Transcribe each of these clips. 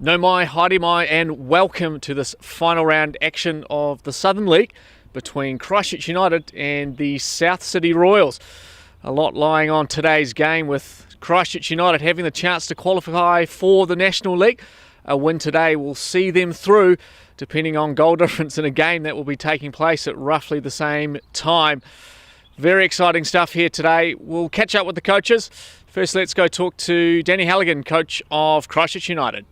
No mai, haere mai, and welcome to this final round action of the Southern League between Christchurch United and the South City Royals. A lot lying on today's game, with Christchurch United having the chance to qualify for the National League. A win today will see them through, depending on goal difference, in a game that will be taking place at roughly the same time. Very exciting stuff here today. We'll catch up with the coaches. First, let's go talk to Danny Halligan, coach of Christchurch United.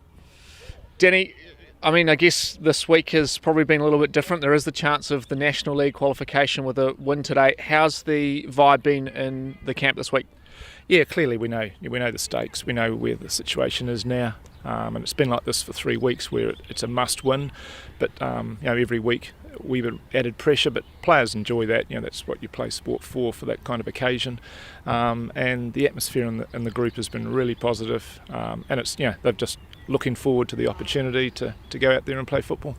Danny, I guess this week has probably been a little bit different. There is the chance of the National League qualification with a win today. How's the vibe been in the camp this week? Yeah, clearly we know the stakes. We know where the situation is now, and it's been like this for 3 weeks, where it's a must-win. But every week we've added pressure, but players enjoy that. That's what you play sport for that kind of occasion. And the atmosphere in the group has been really positive, and it's they're just looking forward to the opportunity to go out there and play football.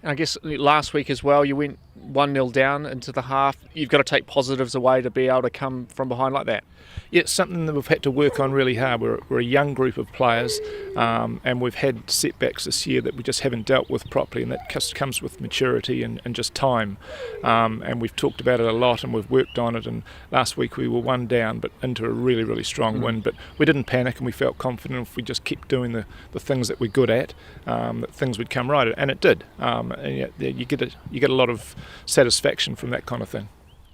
And I guess last week as well, you went 1-0 down into the half. You've got to take positives away to be able to come from behind like that. Yeah, it's something that we've had to work on really hard. We're a young group of players, and we've had setbacks this year that we just haven't dealt with properly, and that just comes with maturity and just time. And we've talked about it a lot, and we've worked on it. And last week we were 1 down, but into a really, really strong win. But we didn't panic, and we felt confident if we just kept doing the things that we're good at, that things would come right, and it did. And you get a lot of satisfaction from that kind of thing.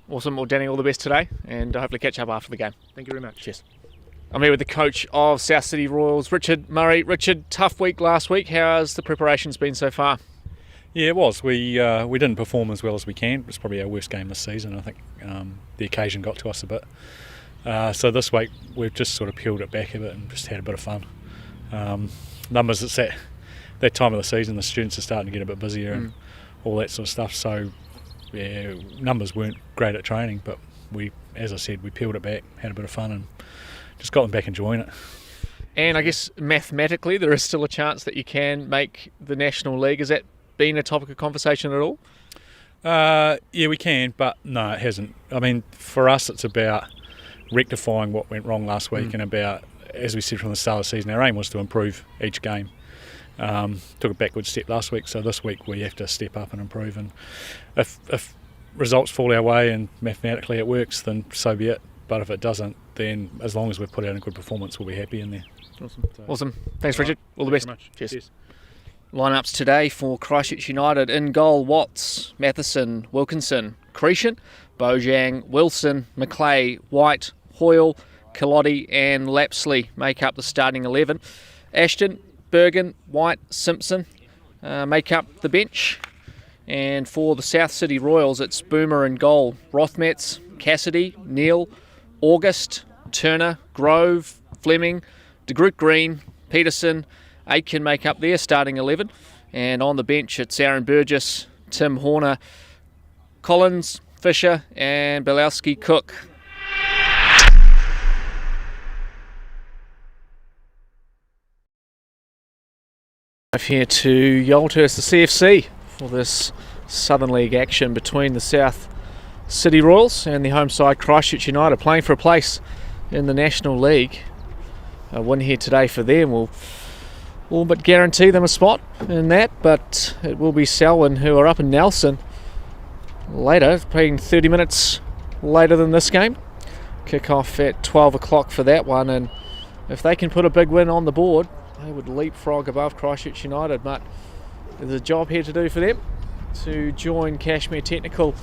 Awesome. Well, Danny, all the best today, and hopefully catch up after the game. Thank you very much. Cheers. I'm here with the coach of South City Royals, Richard Murray. Richard, tough week last week. How's the preparations been so far? Yeah, it was. We didn't perform as well as we can. It was probably our worst game this season. I think the occasion got to us a bit. So this week we've just sort of peeled it back a bit and just had a bit of fun. Numbers, it's that time of the season, the students are starting to get a bit busier and all that sort of stuff. So yeah, numbers weren't great at training, but as I said, we peeled it back, had a bit of fun, and just got them back enjoying it. And I guess mathematically, there is still a chance that you can make the National League. Has that been a topic of conversation at all? Yeah, we can, but no, it hasn't. I mean, for us, it's about rectifying what went wrong last week, and about, as we said from the start of the season, our aim was to improve each game. Took a backward step last week, so this week we have to step up and improve, and if results fall our way and mathematically it works, then so be it. But if it doesn't, then as long as we've put out a good performance, we'll be happy in there. Awesome. Thanks, Richard. All the best. Cheers. Lineups today for Christchurch United: in goal, Watts, Matheson, Wilkinson, Cretan, Bojang, Wilson, McClay, White, Hoyle, Culotti and Lapsley make up the starting 11. Ashton, Bergen, White, Simpson make up the bench. And for the South City Royals, it's Boomer in goal, Rothmetz, Cassidy, Neal, August, Turner, Grove, Fleming, De Groot Green, Peterson, Aitken make up their starting 11. And on the bench, it's Aaron Burgess, Tim Horner, Collins, Fisher and Belowski Cook. Here to Yolthurst, the CFC, for this Southern League action between the South City Royals and the home side Christchurch United, playing for a place in the National League. A win here today for them will all but guarantee them a spot in that, but it will be Selwyn, who are up in Nelson later, playing 30 minutes later than this game. Kick-off at 12 o'clock for that one, and if they can put a big win on the board, they would leapfrog above Christchurch United. But there's a job here to do for them to join Cashmere Technical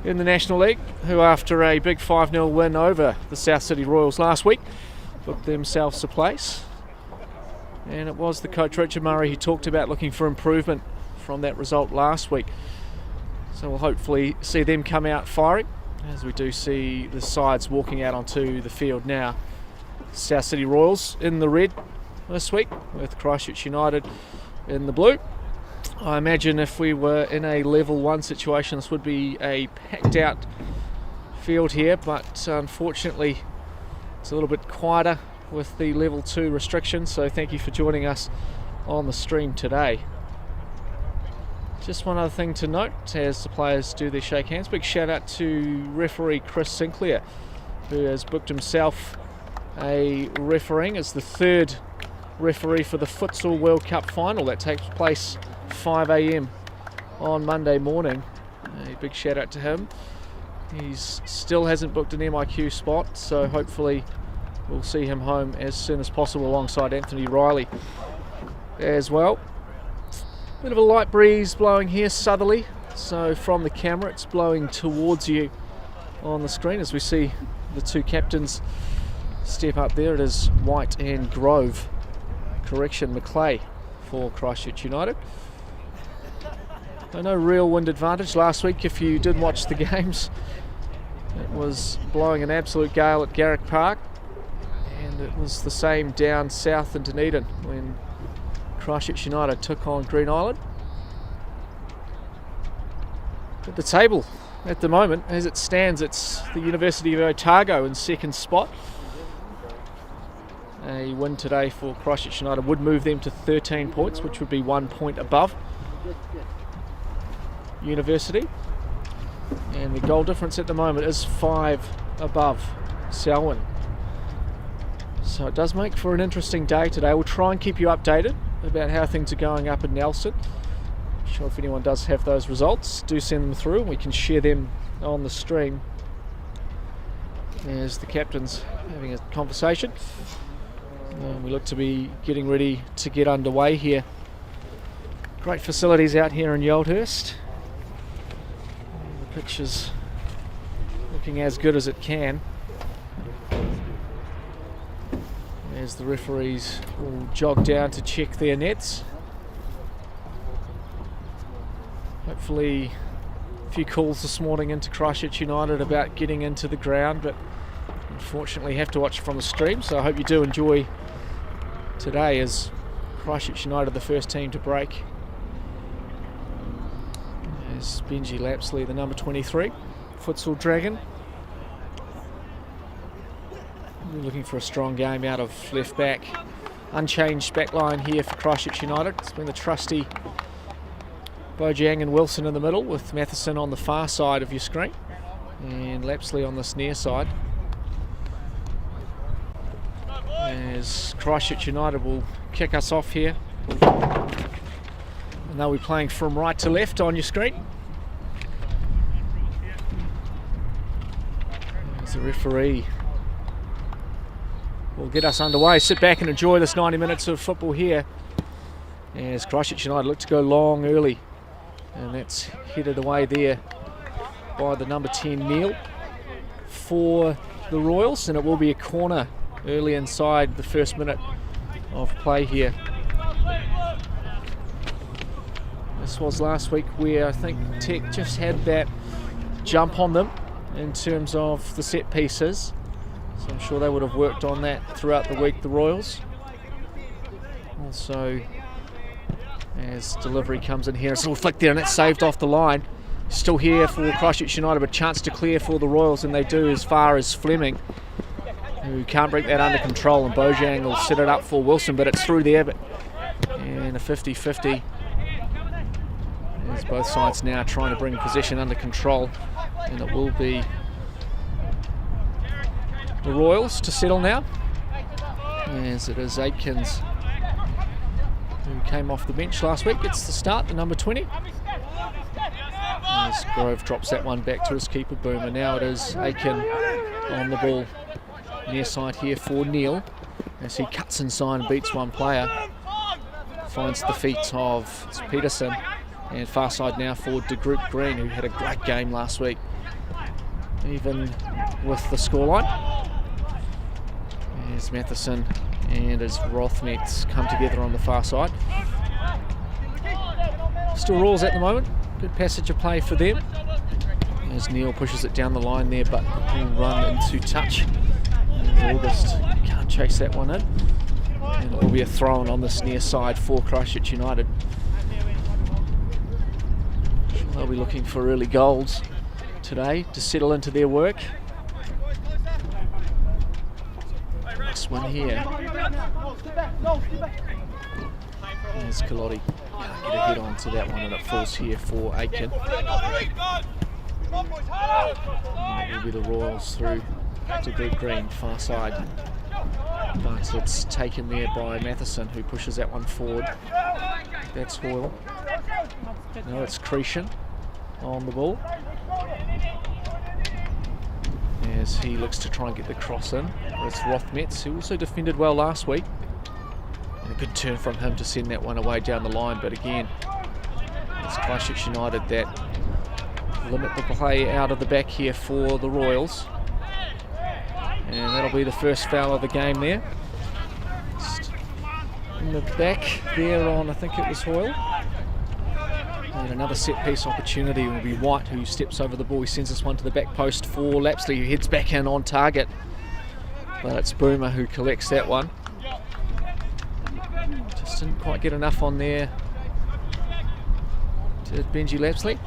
in the National League, who after a big 5-0 win over the South City Royals last week booked themselves a place. And it was the coach Richard Murray who talked about looking for improvement from that result last week. So we'll hopefully see them come out firing, as we do see the sides walking out onto the field now. South City Royals in the red this week, with Christchurch United in the blue. I imagine if we were in a level 1 situation, this would be a packed out field here, but unfortunately it's a little bit quieter with the level 2 restrictions, so thank you for joining us on the stream today. Just one other thing to note as the players do their shake hands, big shout out to referee Chris Sinclair, who has booked himself a refereeing. It's the third referee for the Futsal World Cup final that takes place 5 a.m. on Monday morning. A big shout out to him. He still hasn't booked an MIQ spot, so hopefully we'll see him home as soon as possible alongside Anthony Riley as well. Bit of a light breeze blowing here southerly, so from the camera it's blowing towards you on the screen as we see the two captains step up there. It is White and Grove, Maclay for Christchurch United. No real wind advantage last week if you did watch the games. It was blowing an absolute gale at Garrick Park, and it was the same down south in Dunedin when Christchurch United took on Green Island. At the table at the moment, as it stands, it's the University of Otago in second spot. A win today for Christchurch United would move them to 13 points, which would be 1 point above University. And the goal difference at the moment is 5 above Selwyn. So it does make for an interesting day today. We'll try and keep you updated about how things are going up in Nelson. Not sure if anyone does have those results, do send them through and we can share them on the stream as the captain's having a conversation. We look to be getting ready to get underway here. Great facilities out here in Yoldhurst. The pitch is looking as good as it can, as the referees will jog down to check their nets. Hopefully a few calls this morning into Christchurch United about getting into the ground, but unfortunately have to watch from the stream, so I hope you do enjoy today as Christchurch United the first team to break. There's Benji Lapsley, the number 23, futsal dragon. We're looking for a strong game out of left back. Unchanged back line here for Christchurch United. It's been the trusty Bojang and Wilson in the middle, with Matheson on the far side of your screen and Lapsley on this near side. As Christchurch United will kick us off here. And they'll be playing from right to left on your screen. As the referee will get us underway. Sit back and enjoy this 90 minutes of football here as Christchurch United look to go long early. And that's headed away there by the number 10 Neil for the Royals, and it will be a corner early inside the first minute of play here. This was last week where I think Tech just had that jump on them in terms of the set pieces, so I'm sure they would have worked on that throughout the week, the Royals. Also, as delivery comes in here, it's a little flick there and it's saved off the line. Still here for Christchurch United, but chance to clear for the Royals, and they do as far as Fleming, who can't break that under control, and Bojang will set it up for Wilson, but it's through there, and a 50-50 as both sides now trying to bring possession under control, and it will be the Royals to settle now, as it is Aikens who came off the bench last week. Gets the start, the number 20. As Grove drops that one back to his keeper, Boomer. Now it is Aiken on the ball near side here for Neil, as he cuts inside and beats one player. Finds the feet of Peterson, and far side now for De Groot Green, who had a great game last week, even with the scoreline. As Matheson and as Rothmetz come together on the far side. Still Royals at the moment. Good passage of play for them. As Neil pushes it down the line there, but will run into touch. And August can't chase that one in. And it will be a throw-in on this near side for Christchurch United. They'll be looking for early goals today to settle into their work. This one here. There's Kalotti. Can't get a head on to that one, and it falls here for Aiken. And it will be the Royals through to Deep Green, far side. But it's taken there by Matheson, who pushes that one forward. That's Hoyle. No, it's Cretan on the ball, as he looks to try and get the cross in. It's Rothmetz, who also defended well last week. And a good turn from him to send that one away down the line. But again, it's Christchurch United that limit the play out of the back here for the Royals. And that'll be the first foul of the game there. Just in the back there on, I think it was Hoyle. And another set piece opportunity will be White, who steps over the ball. He sends this one to the back post for Lapsley, who heads back in on target. But it's Boomer who collects that one. Just didn't quite get enough on there to Benji Lapsley.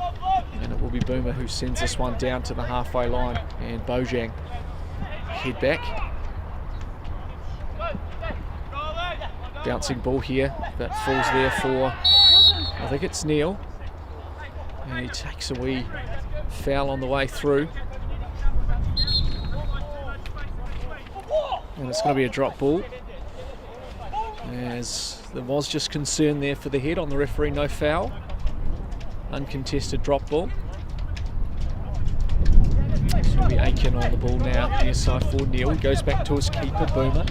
And it will be Boomer who sends this one down to the halfway line. And Bojang head back. Bouncing ball here that falls there for, I think it's Neil. And he takes a wee foul on the way through. And it's going to be a drop ball, as there was just concern there for the head on the referee. No foul. Uncontested drop ball. It's going to be Aiken on the ball now. Near side for Neil. Goes back to his keeper, Boomer.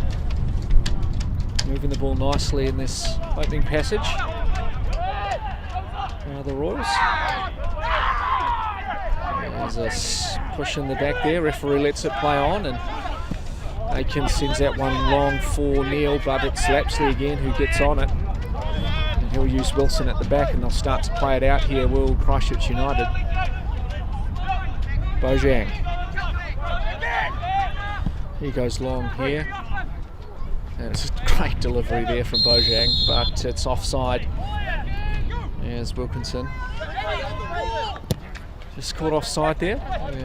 Moving the ball nicely in this opening passage. The Royals. There's a push in the back there. Referee lets it play on, and Aiken sends that one long for Neil, but it's Lapsley again who gets on it. And he'll use Wilson at the back, and they'll start to play it out here, will Christchurch United. Bojang. He goes long here. And it's a great delivery there from Bojang, but it's offside. As Wilkinson just caught offside there,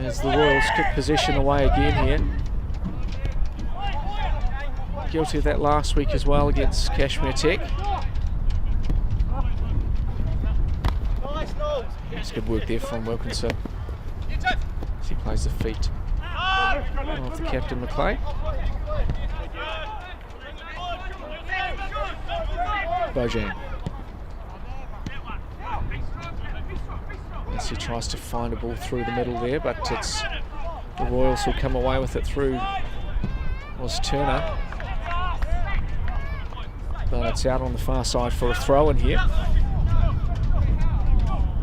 as the Royals kick possession away again here. Guilty of that last week as well against Kashmir Tech. It's good work there from Wilkinson as he plays the feet of the captain McClay. Bojang. As he tries to find a ball through the middle there, but it's the Royals who come away with it through was Turner. But it's out on the far side for a throw in here.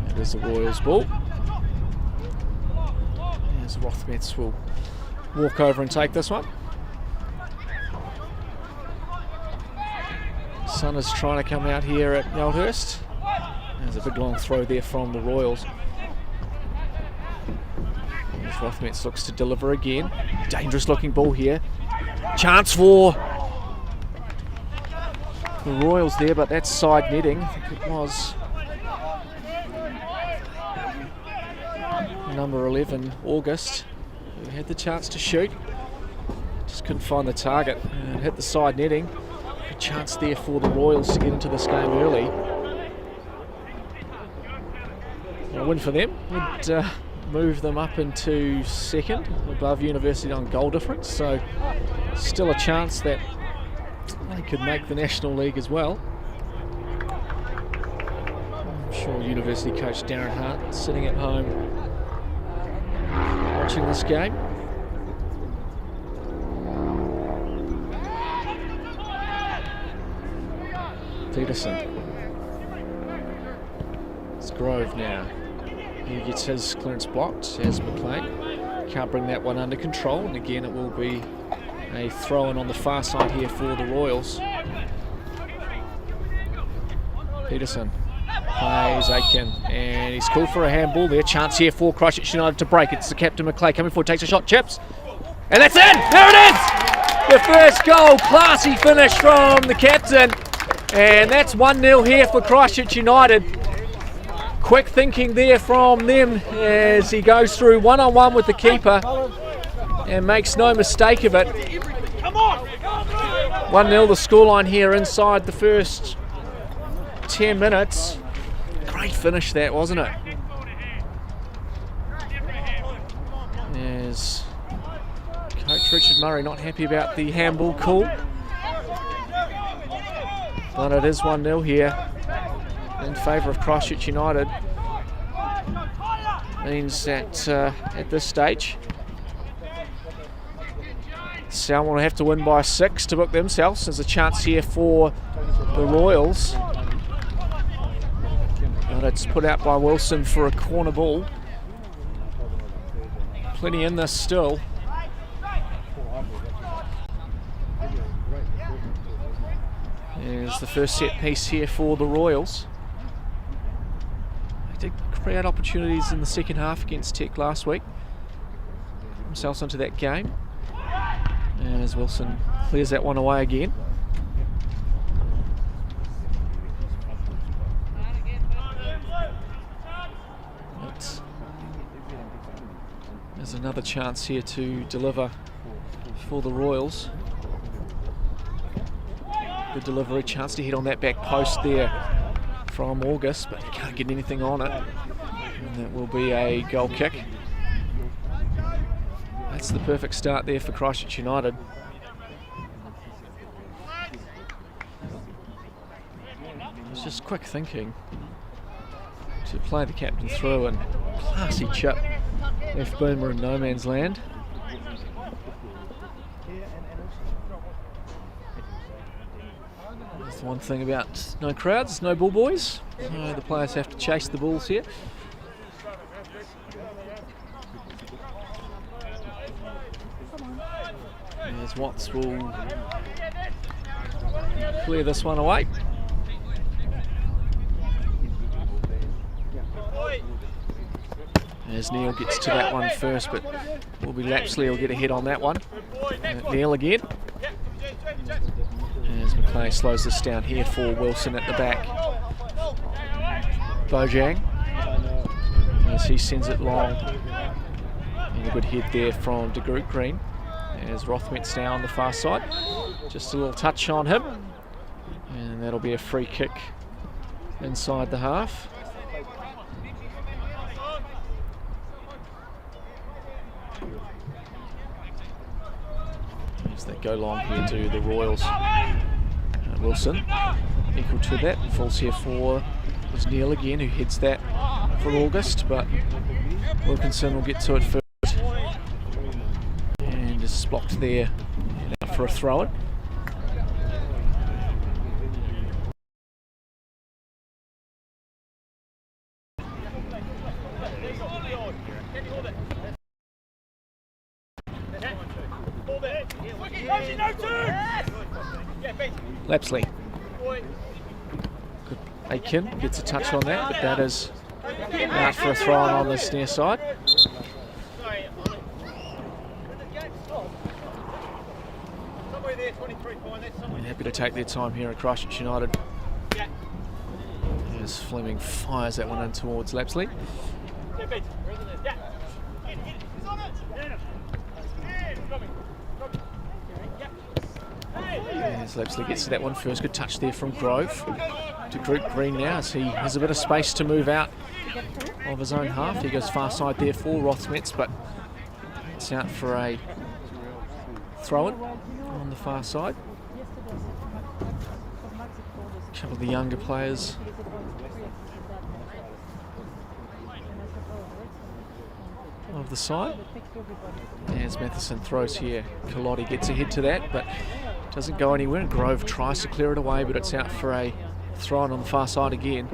It is the Royals ball. As Rothmetz will walk over and take this one. Sun is trying to come out here at Yaldhurst. There's a big long throw there from the Royals. As Rothmetz looks to deliver again. Dangerous looking ball here. Chance for the Royals there, but that's side netting. I think it was number 11, August, who had the chance to shoot. Just couldn't find the target and hit the side netting. Good chance there for the Royals to get into this game early. A win for them would move them up into second, above University on goal difference, so still a chance that they could make the National League as well. I'm sure University coach Darren Hart sitting at home watching this game. Peterson. It's Grove now. He gets his clearance blocked as McLean. Can't bring that one under control, and again it will be a throw-in on the far side here for the Royals. Peterson plays Aiken, and he's called for a handball there. Chance here for Christchurch United to break. It's the captain McClay coming forward, takes a shot, chips, and that's in! There it is! The first goal, classy finish from the captain, and that's 1-0 here for Christchurch United. Quick thinking there from them as he goes through one-on-one with the keeper and makes no mistake of it. 1-0 the scoreline here inside the first 10 minutes. Great finish that, wasn't it? As coach Richard Murray not happy about the handball call. But it is 1-0 here in favour of Christchurch United. Means that at this stage, Sal will have to win by 6 to book themselves. There's a chance here for the Royals. But it's put out by Wilson for a corner ball. Plenty in this still. There's the first set piece here for the Royals. They did create opportunities in the second half against Tech last week. Put themselves into that game. As Wilson clears that one away again. But there's another chance here to deliver for the Royals. The delivery, chance to hit on that back post there from August, but he can't get anything on it. And that will be a goal kick. That's the perfect start there for Christchurch United. It's just quick thinking to play the captain through, and classy chip left Boomer in no man's land. That's the one thing about no crowds, no ball boys. The players have to chase the balls here. As Watts will clear this one away. As Neil gets to that one first, but will be Lapsley will get a hit on that one. Neil again. As McClay slows this down here for Wilson at the back. Bojang, as he sends it long. And a good head there from De Groot Green. As Rothmet's now on the far side. Just a little touch on him. And that'll be a free kick inside the half. As they go long here to the Royals. Wilson equal to that. Falls here for was Neil again, who heads that for August, but Wilkinson will get to it first. And is blocked there. And out for a throw-in. Lapsley. Good. Aiken gets a touch on that, but that is out for a throw-in on this near side. And happy to take their time here at Christchurch United. As Fleming fires that one in towards Lapsley. As Lapsley gets to that one first, good touch there from Grove. To Groot Green now as he has a bit of space to move out of his own half. He goes far side there for Rothmetz, but it's out for a throw-in on the far side. A couple of the younger players of the side. As Matheson throws here, Culotti gets ahead to that, but doesn't go anywhere. Grove tries to clear it away, but it's out for a throw-in on the far side again.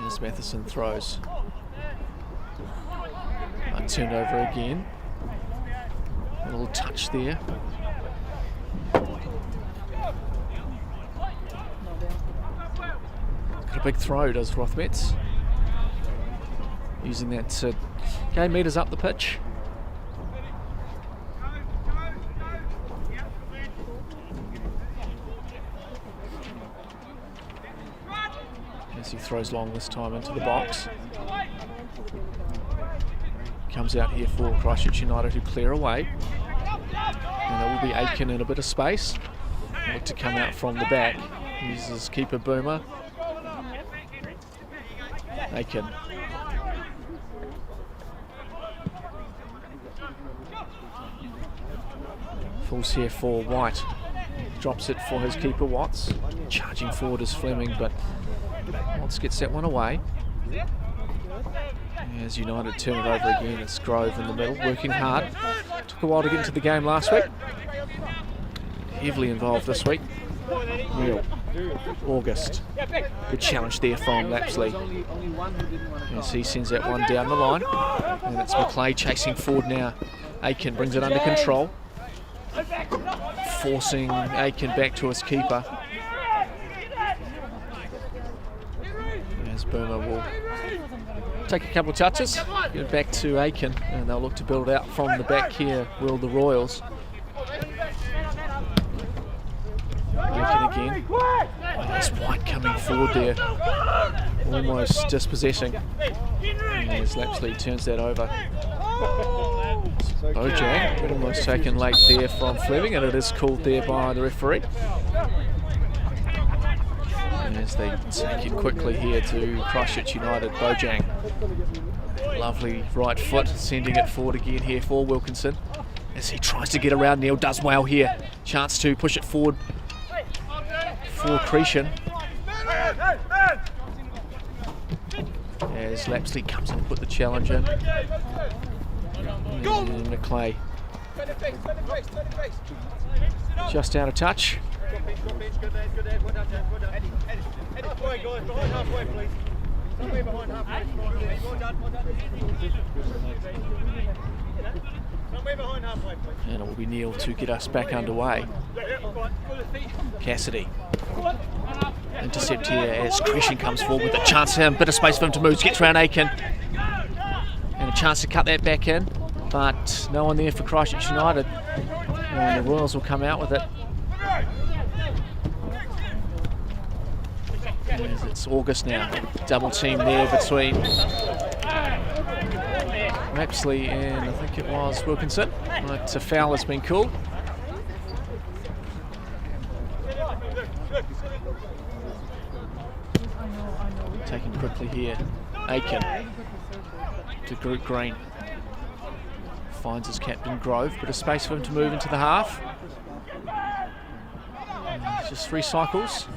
As Matheson throws. Turned over again. A little touch there. Got a big throw, does Rothmetz. Using that to gain metres up the pitch. As he throws long this time into the box. Comes out here for Christchurch United who clear away. And it will be Aiken in a bit of space. Look to come out from the back. Uses keeper Boomer. Aiken. Falls here for White. Drops it for his keeper, Watts. Charging forward is Fleming, but Watts gets that one away. As United turn it over again, it's Grove in the middle, working hard. Took a while to get into the game last week. Heavily involved this week. Neil, August. Good challenge there from Lapsley. As he sends that one down the line. And it's McClay chasing forward now. Aiken brings it under control. Forcing Aiken back to his keeper. As Boomer will take a couple of touches, get it back to Aiken, and they'll look to build out from the back here, will the Royals. Aiken again. There's White coming forward there, almost dispossessing. As Lapsley turns that over. Bojang almost taken late there from Fleming, and it is called there by the referee. And as they take it quickly here to Christchurch United, Bojang. Lovely right foot, sending it forward again here for Wilkinson. As he tries to get around, Neil does well here. Chance to push it forward for Cretan. As Lapsley comes in to put the challenge in. And McClay just out of touch. And it will be Neil to get us back underway. Cassidy. Intercept here as Cretan comes forward with a chance for him. Bit of space for him to move. Gets around Aiken. And a chance to cut that back in. But no one there for Christchurch United. And the Royals will come out with it. As it's August now. Double team there between Lapsley and I think it was Wilkinson. But a foul has been called. Taken quickly here. Aiken to Group Green. Finds his captain Grove, bit of space for him to move into the half. And just 3 cycles.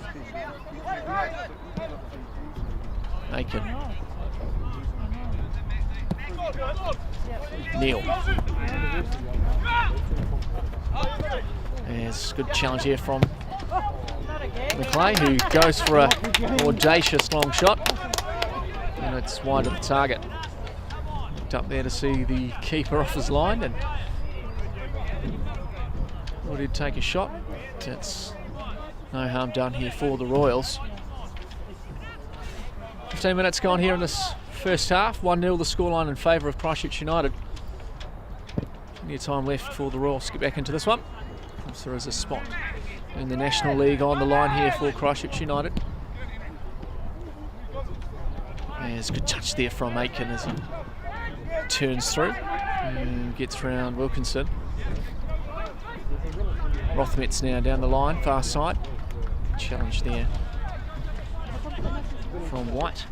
Aiken. Neil. There's a good challenge here from McClay, who goes for a audacious long shot. And it's wide of the target. Looked up there to see the keeper off his line and thought he'd take a shot. It's no harm done here for the Royals. 15 minutes gone here in this first half. 1-0 the scoreline in favour of Christchurch United. Plenty of time left for the Royals to get back into this one. Perhaps there is a spot in the National League on the line here for Christchurch United. There's a good touch there from Aiken as he turns through and gets round Wilkinson. Rothmetz now down the line, far side. Challenge there from White.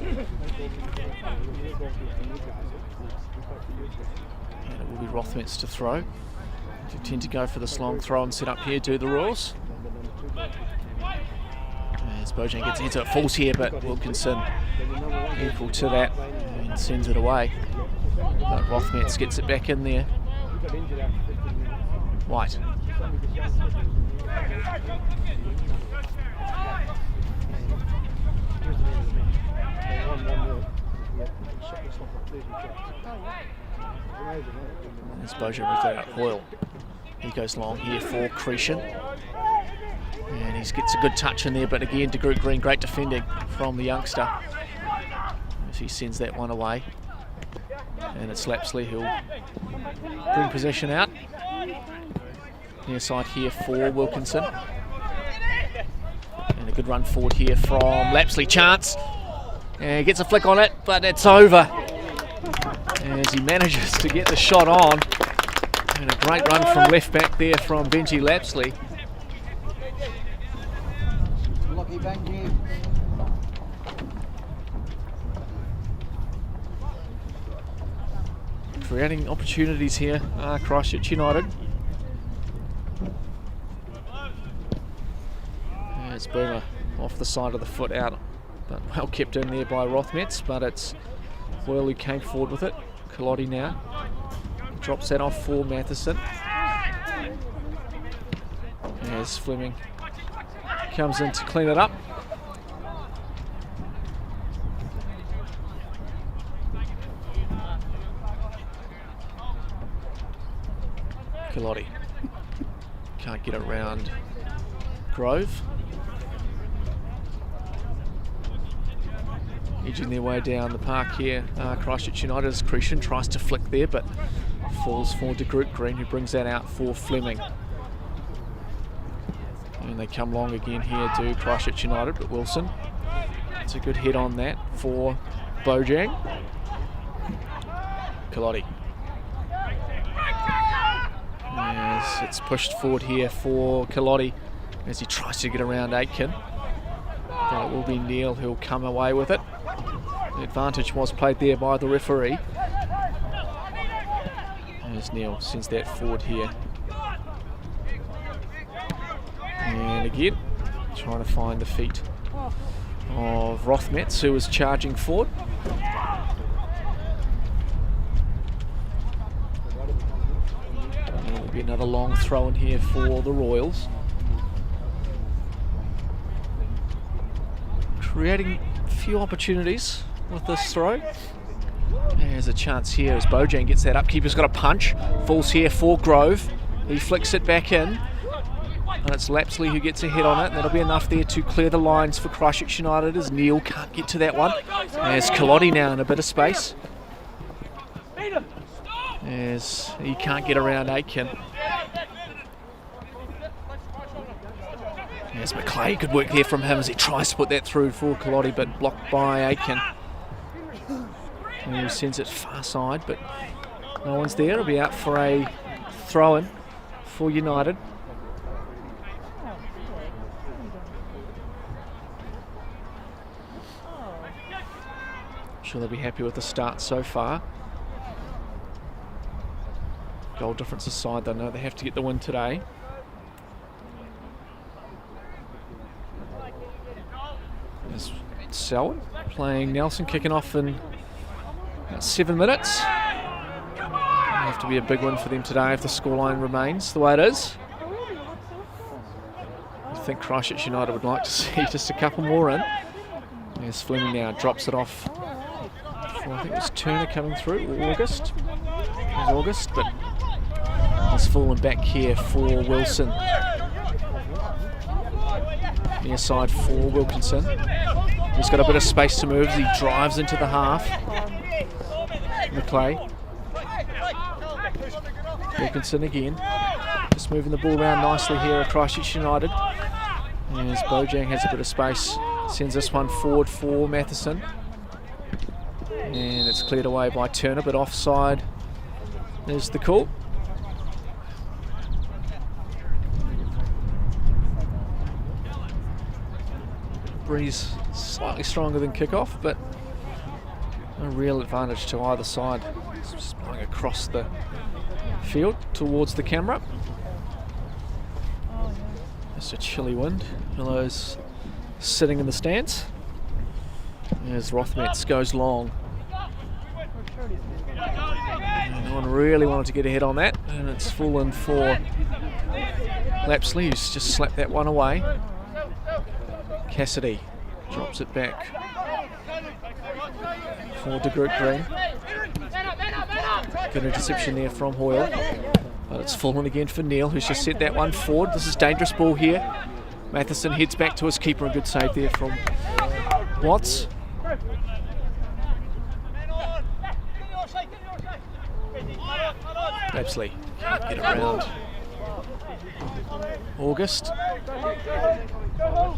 And it will be Rothmetz to throw. They tend to go for this long throw and set up here, do the Royals. As Bojang gets into it, falls here, but Wilkinson equal to that and sends it away. But Rothmetz gets it back in there. White. As Bojang with that Hoyle. He goes long here for Cretan. And he gets a good touch in there, but again to Group Green, great defending from the youngster. As he sends that one away. And it's Lapsley who'll bring possession out. Near side here for Wilkinson. And a good run forward here from Lapsley. Chance. And he gets a flick on it, but it's over. As he manages to get the shot on. And a great run from left back there from Benji Lapsley. Lucky Benji. Creating opportunities here, Christchurch United. There's Boomer off the side of the foot out, but well kept in there by Rothmetz, but it's Boyle who came forward with it. Culotti now drops that off for Matheson. As Fleming comes in to clean it up. Culotti can't get around Grove. Edging their way down the park here. Christchurch United as Crescent tries to flick there, but falls forward to Group Green, who brings that out for Fleming. And they come long again here to Christchurch United, but Wilson. It's a good hit on that for Bojang. Culotti. As it's pushed forward here for Culotti as he tries to get around Aitken. But it will be Neil who'll come away with it. The advantage was played there by the referee. As Neil sends that forward here. And again, trying to find the feet of Rothmetz, who was charging forward. And there'll be another long throw in here for the Royals. Creating a few opportunities with this throw. There's a chance here as Bojang gets that up. Keeper's got a punch. Falls here for Grove. He flicks it back in. And it's Lapsley who gets a hit on it. And that'll be enough there to clear the lines for Christchurch United as Neil can't get to that one. There's Culotti now in a bit of space. As he can't get around Aitken. As McClay, good work there from him as he tries to put that through for Culotti, but blocked by Aitken. And he sends it far side, but no one's there. It'll be out for a throw-in for United. I'm sure they'll be happy with the start so far. Goal difference aside, they know they have to get the win today. There's Selwyn playing Nelson, kicking off in about 7 minutes. It'll have to be a big win for them today if the scoreline remains the way it is. I think Christchurch United would like to see just a couple more in. There's Fleming now, drops it off. I think it was Turner coming through, or August. It was August, but he's fallen back here for Wilson. Near side for Wilkinson. He's got a bit of space to move as he drives into the half. McClay. Wilkinson again. Just moving the ball around nicely here at Christchurch United. As Bojang has a bit of space. Sends this one forward for Matheson. And it's cleared away by Turner, but offside is the call. Breeze slightly stronger than kickoff, but a real advantage to either side. Just blowing across the field towards the camera. Just a chilly wind. Hello's sitting in the stands. As Rothmetz goes long. No one really wanted to get ahead on that, and it's fallen for Lapsley, who's just slapped that one away. Cassidy drops it back for De Groot Green. Good interception there from Hoyle, but it's fallen again for Neil, who's just set that one forward. This is dangerous ball here. Matheson heads back to his keeper, a good save there from Watts. Lapsley can't get around August.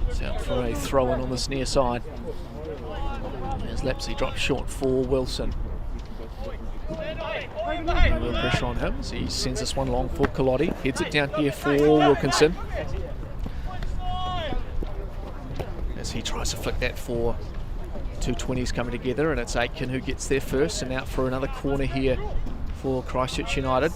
It's out for a throw-in on this near side. As Lapsley drops short for Wilson. A little pressure on him as he sends this one long for Culotti. Heads it down here for Wilkinson. As he tries to flick that for two 20s coming together, and it's Aitken who gets there first, and out for another corner here for Christchurch United.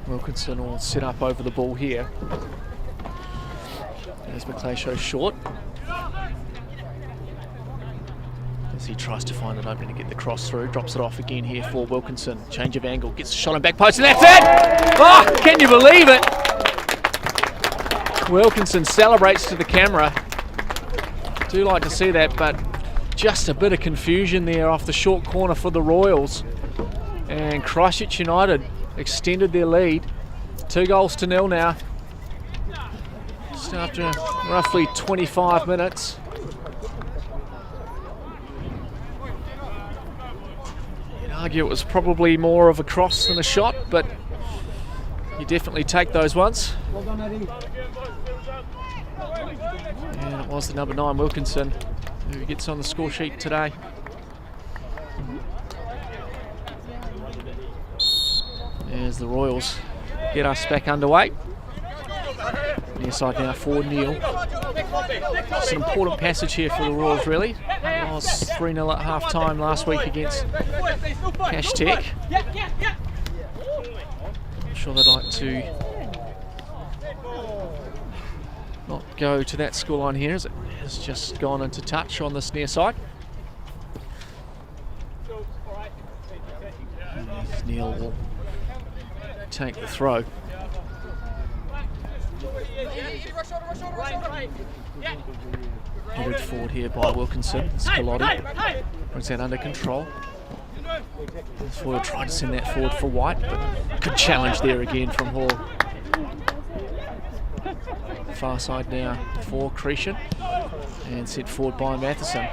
Wilkinson will set up over the ball here. As McLeay shows short. As he tries to find an opening to get the cross through. Drops it off again here for Wilkinson. Change of angle. Gets a shot on back post and that's it! Oh, can you believe it? Wilkinson celebrates to the camera. Do like to see that, but just a bit of confusion there off the short corner for the Royals. And Christchurch United extended their lead. 2-0 now. Just after roughly 25 minutes. You'd argue it was probably more of a cross than a shot, but you definitely take those ones. Well done, Eddie. And it was the number 9 Wilkinson who gets on the score sheet today. As the Royals get us back underway. Near side now for Neil. It's an important passage here for the Royals, really. It was 3-0 at half time last week against Cash Tech. I'm sure they'd like to not go to that scoreline here, as it has just gone into touch on this near side. As Neil will take the throw. Headed forward here by Wilkinson. Scalotti brings that under control. Foyle trying to send that forward for White, but good challenge there again from Hall. Far side now for Cretan and set forward by Matheson.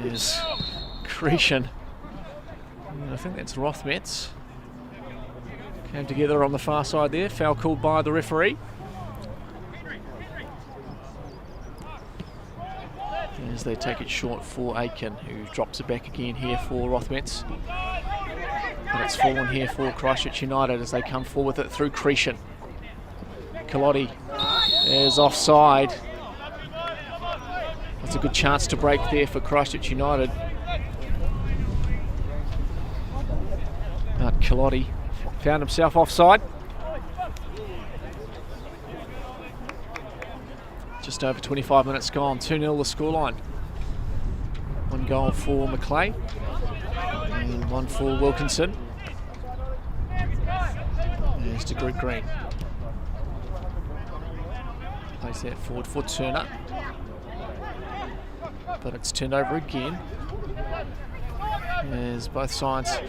There's Cretan. I think that's Rothmetz. Came together on the far side there. Foul called by the referee. As they take it short for Aiken, who drops it back again here for Rothmetz. But it's fallen here for Christchurch United as they come forward with it through Cretan. Calotti is offside. That's a good chance to break there for Christchurch United. But Calotti found himself offside. Just over 25 minutes gone, 2-0 the scoreline. 1 goal for McLeay and 1 for Wilkinson. There's to Group Green. Plays that forward for Turner. But it's turned over again. As both sides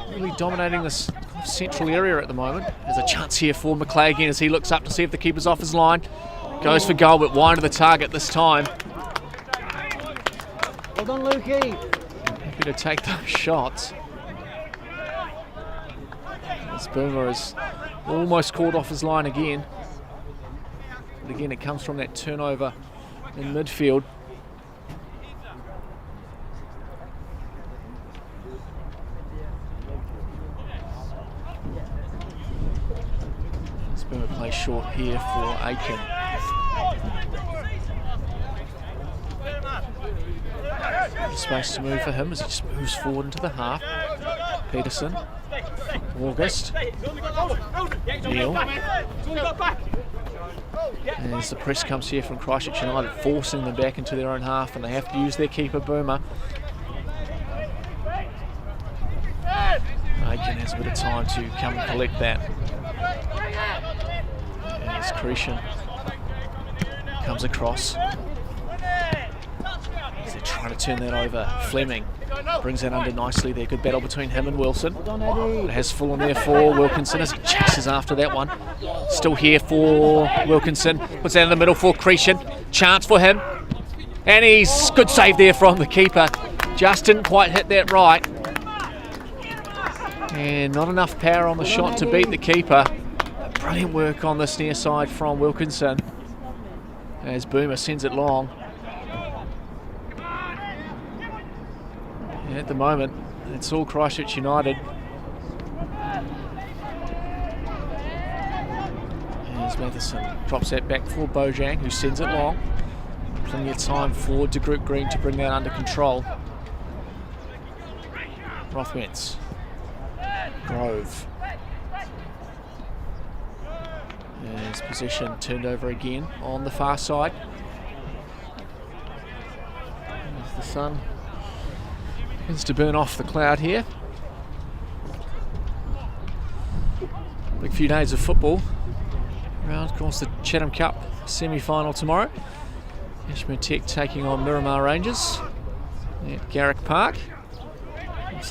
really dominating this central area at the moment. There's a chance here for McLeay again as he looks up to see if the keeper's off his line. Goes for goal, but wide of the target this time. Well done, Lukey. Happy to take those shots. This Boomer is almost caught off his line again. But again, it comes from that turnover in midfield. This Boomer plays short here for Aiken. Space to move for him as he just moves forward into the half. Peterson, August, Neil. And as the press comes here from Christchurch United, forcing them back into their own half, and they have to use their keeper Boomer. Aiken has a bit of time to come and collect that. As Cretan comes across. They're trying to turn that over. Fleming brings that under nicely there. Good battle between him and Wilson. It has fallen there for Wilkinson as he chases after that one. Still here for Wilkinson. Puts that in the middle for Cretan. Chance for him. And he's good save there from the keeper. Just didn't quite hit that right. And not enough power on the shot to beat the keeper. Brilliant work on this near side from Wilkinson as Boomer sends it long. And at the moment, it's all Christchurch United. As Matheson drops that back for Bojang, who sends it long. Plenty of time forward to Group Green to bring that under control. Rothmets. Grove. His possession turned over again on the far side. As the sun begins to burn off the cloud here. Big few days of football. Around, of course, the Chatham Cup semi-final tomorrow. Ashmere Tech taking on Miramar Rangers at Garrick Park.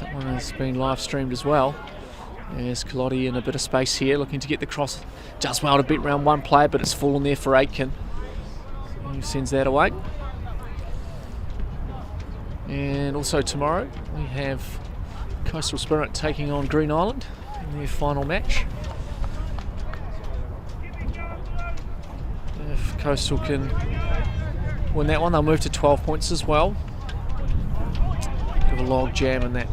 That one has been live streamed as well. There's Colotti in a bit of space here, looking to get the cross. Does well to beat round one player, but it's fallen there for Aitken, who sends that away. And also tomorrow we have Coastal Spirit taking on Green Island in their final match. If Coastal can win that one, they'll move to 12 points as well. Bit of a log jam in that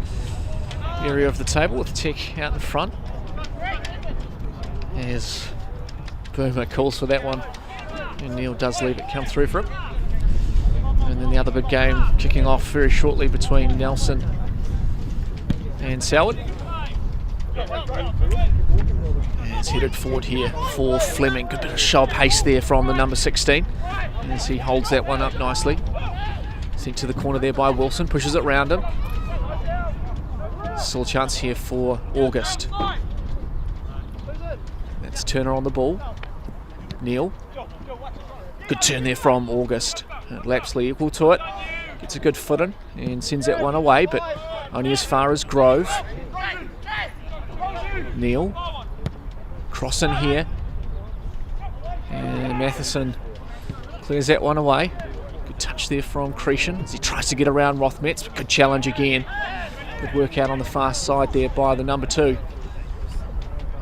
area of the table with Tech out in front. As Boomer calls for that one, and Neil does leave it come through for him. And then the other big game kicking off very shortly between Nelson and Selwood. And it's headed forward here for Fleming. Good bit of show of pace there from the number 16 as he holds that one up nicely. Sent to the corner there by Wilson, pushes it round him. Still a chance here for August. That's Turner on the ball. Neil. Good turn there from August. Lapsley equal to it. Gets a good foot in and sends that one away, but only as far as Grove. Neil. Cross in here. And Matheson clears that one away. Good touch there from Cretan as he tries to get around Rothmets, but good challenge again. Good work out on the far side there by the number 2.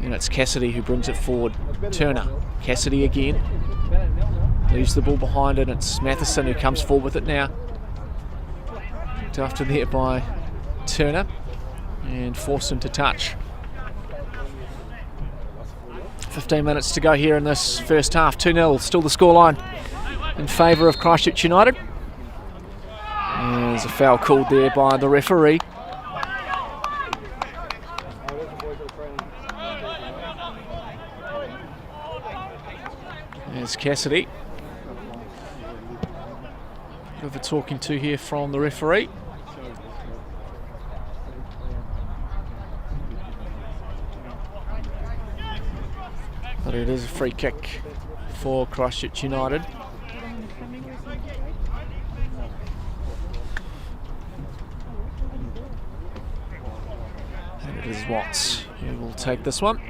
And it's Cassidy who brings it forward. Turner. Cassidy again. Leaves the ball behind it. It's Matheson who comes forward with it now. Looked after there by Turner. And force him to touch. 15 minutes to go here in this first half. 2-0. Still the scoreline in favour of Christchurch United. And there's a foul called there by the referee. There's Cassidy. Bit of a talking to here from the referee. But it is a free kick for Christchurch United. And it is Watts who will take this one.